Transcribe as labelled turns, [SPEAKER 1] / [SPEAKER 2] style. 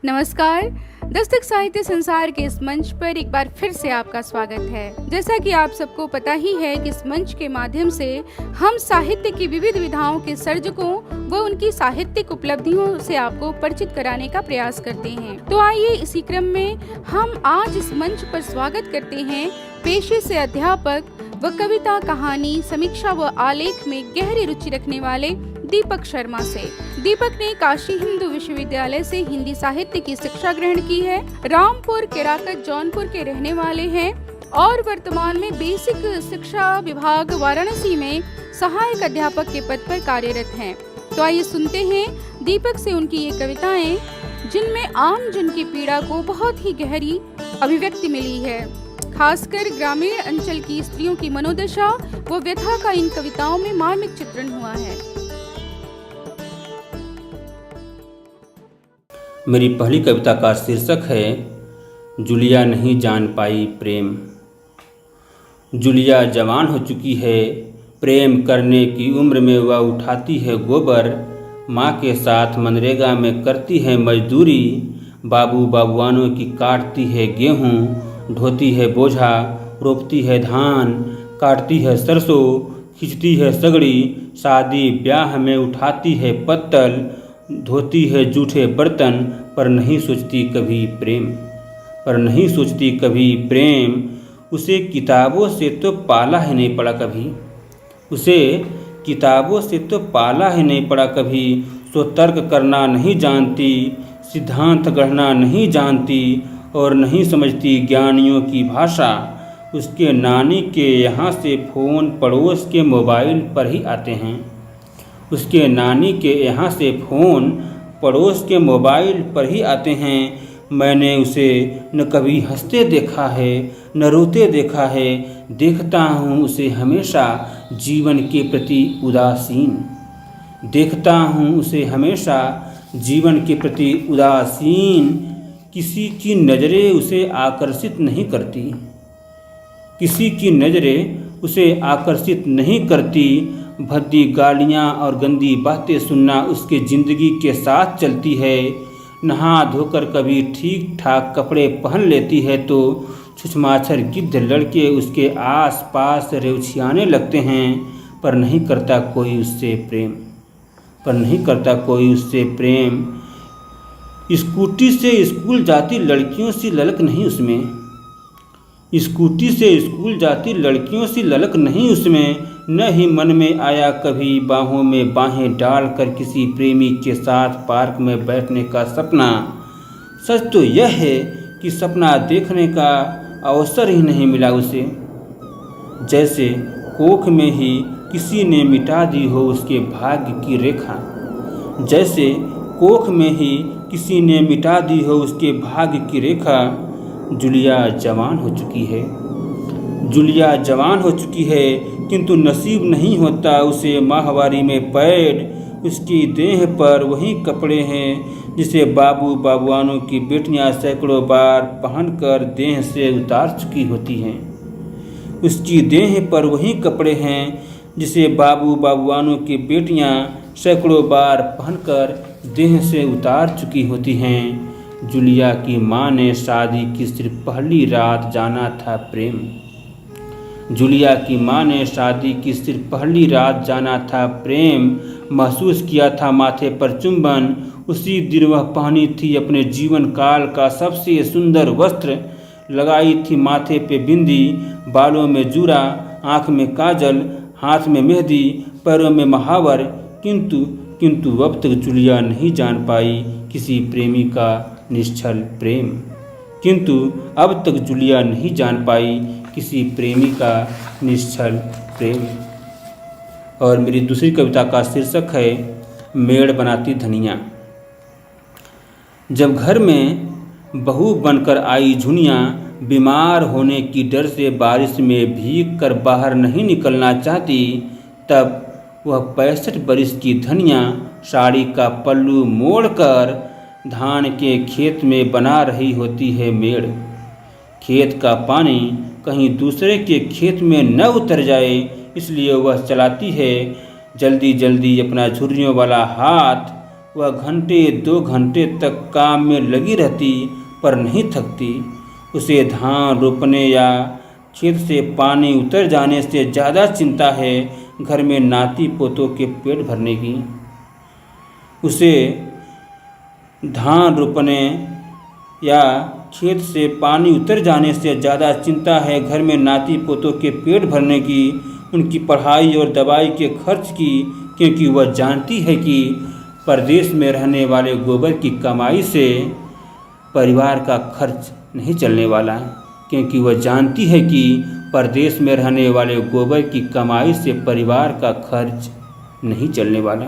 [SPEAKER 1] नमस्कार। दस्तक साहित्य संसार के इस मंच पर एक बार फिर से आपका स्वागत है। जैसा कि आप सबको पता ही है कि इस मंच के माध्यम से हम साहित्य की विविध विधाओं के सर्जकों व उनकी साहित्यिक उपलब्धियों से आपको परिचित कराने का प्रयास करते हैं। तो आइए इसी क्रम में हम आज इस मंच पर स्वागत करते हैं पेशे से अध्यापक व कविता, कहानी, समीक्षा व आलेख में गहरी रुचि रखने वाले दीपक शर्मा से। दीपक ने काशी हिंदू विश्वविद्यालय से हिंदी साहित्य की शिक्षा ग्रहण की है। रामपुर केराकत जौनपुर के रहने वाले हैं और वर्तमान में बेसिक शिक्षा विभाग वाराणसी में सहायक अध्यापक के पद पर कार्यरत हैं। तो आइए सुनते हैं दीपक से उनकी ये कविताएं, जिनमें आम जन की पीड़ा को बहुत ही गहरी अभिव्यक्ति मिली है। खासकर ग्रामीण अंचल की स्त्रियों की मनोदशा व व्यथा का इन कविताओं में मार्मिक चित्रण हुआ है।
[SPEAKER 2] मेरी पहली कविता का शीर्षक है जुलिया नहीं जान पाई प्रेम। जुलिया जवान हो चुकी है, प्रेम करने की उम्र में वह उठाती है गोबर, माँ के साथ मनरेगा में करती है मजदूरी, बाबू बाबुआनों की काटती है गेहूँ, ढोती है बोझा, रोपती है धान, काटती है सरसों, खींचती है सगड़ी, शादी ब्याह में उठाती है पत्तल, धोती है जूठे बर्तन, पर नहीं सोचती कभी प्रेम, पर नहीं सोचती कभी प्रेम। उसे किताबों से तो पाला ही नहीं पड़ा कभी, उसे किताबों से तो पाला ही नहीं पड़ा कभी। सो तर्क करना नहीं जानती, सिद्धांत गढ़ना नहीं जानती और नहीं समझती ज्ञानियों की भाषा। उसके नानी के यहाँ से फ़ोन पड़ोस के मोबाइल पर ही आते हैं, उसके नानी के यहाँ से फ़ोन पड़ोस के मोबाइल पर ही आते हैं। मैंने उसे न कभी हंसते देखा है न रोते देखा है, देखता हूँ उसे हमेशा जीवन के प्रति उदासीन, देखता हूँ उसे हमेशा जीवन के प्रति उदासीन। किसी की नज़रें उसे आकर्षित नहीं करती, किसी की नज़रें उसे आकर्षित नहीं करती। भद्दी गालियाँ और गंदी बातें सुनना उसके ज़िंदगी के साथ चलती है। नहा धोकर कभी ठीक ठाक कपड़े पहन लेती है तो छुछमाछर गिद्ध लड़के उसके आस पास रेवछियाने लगते हैं, पर नहीं करता कोई उससे प्रेम, पर नहीं करता कोई उससे प्रेम। स्कूटी से स्कूल जाती लड़कियों सी ललक नहीं उसमें, स्कूटी से स्कूल जाती लड़कियों सी ललक नहीं उसमें। न ही मन में आया कभी बाहों में बाहें डालकर किसी प्रेमी के साथ पार्क में बैठने का सपना। सच तो यह है कि सपना देखने का अवसर ही नहीं मिला उसे, जैसे कोख में ही किसी ने मिटा दी हो उसके भाग्य की रेखा, जैसे कोख में ही किसी ने मिटा दी हो उसके भाग्य की रेखा। जुलिया जवान हो चुकी है, जुलिया जवान हो चुकी है, किंतु नसीब नहीं होता उसे माहवारी में पैड। उसकी देह पर वही कपड़े हैं जिसे बाबू बाबुआनों की बेटियां सैकड़ों बार पहनकर देह से उतार चुकी होती हैं। उसकी देह पर वही कपड़े हैं जिसे बाबू बाबुआनों की बेटियां सैकड़ों बार पहनकर देह से उतार चुकी होती हैं। जुलिया की माँ ने शादी की सिर्फ पहली रात जाना था प्रेम, जुलिया की माँ ने शादी की सिर्फ पहली रात जाना था प्रेम। महसूस किया था माथे पर चुंबन, उसी दिन वह पहनी थी अपने जीवन काल का सबसे सुंदर वस्त्र, लगाई थी माथे पे बिंदी, बालों में जूरा, आँख में काजल, हाथ में मेहंदी, पैरों में महावर। किंतु अब तक जुलिया नहीं जान पाई किसी प्रेमी का निश्चल प्रेम, किंतु अब तक जुलिया नहीं जान पाई किसी प्रेमी का निश्चल प्रेम। और मेरी दूसरी कविता का शीर्षक है मेड़ बनाती धनिया। जब घर में बहू बनकर आई झुनिया, बीमार होने की डर से बारिश में भीग कर बाहर नहीं निकलना चाहती, तब वह 65 बरिस की धनिया साड़ी का पल्लू मोड़कर धान के खेत में बना रही होती है मेड़। खेत का पानी कहीं दूसरे के खेत में न उतर जाए, इसलिए वह चलाती है जल्दी जल्दी अपना झुर्रियों वाला हाथ वह घंटे 2 घंटे तक काम में लगी रहती पर नहीं थकती। उसे धान रोपने या खेत से पानी उतर जाने से ज़्यादा चिंता है घर में नाती पोतों के पेट भरने की। उसे धान रोपने या खेत से पानी उतर जाने से ज़्यादा चिंता है घर में नाती पोतों के पेट भरने की, उनकी पढ़ाई और दवाई के खर्च की, क्योंकि वह जानती है कि परदेश में रहने वाले गोबर की कमाई से परिवार का खर्च नहीं चलने वाला है। क्योंकि वह जानती है कि परदेश में रहने वाले गोबर की कमाई से परिवार का खर्च नहीं चलने वाला।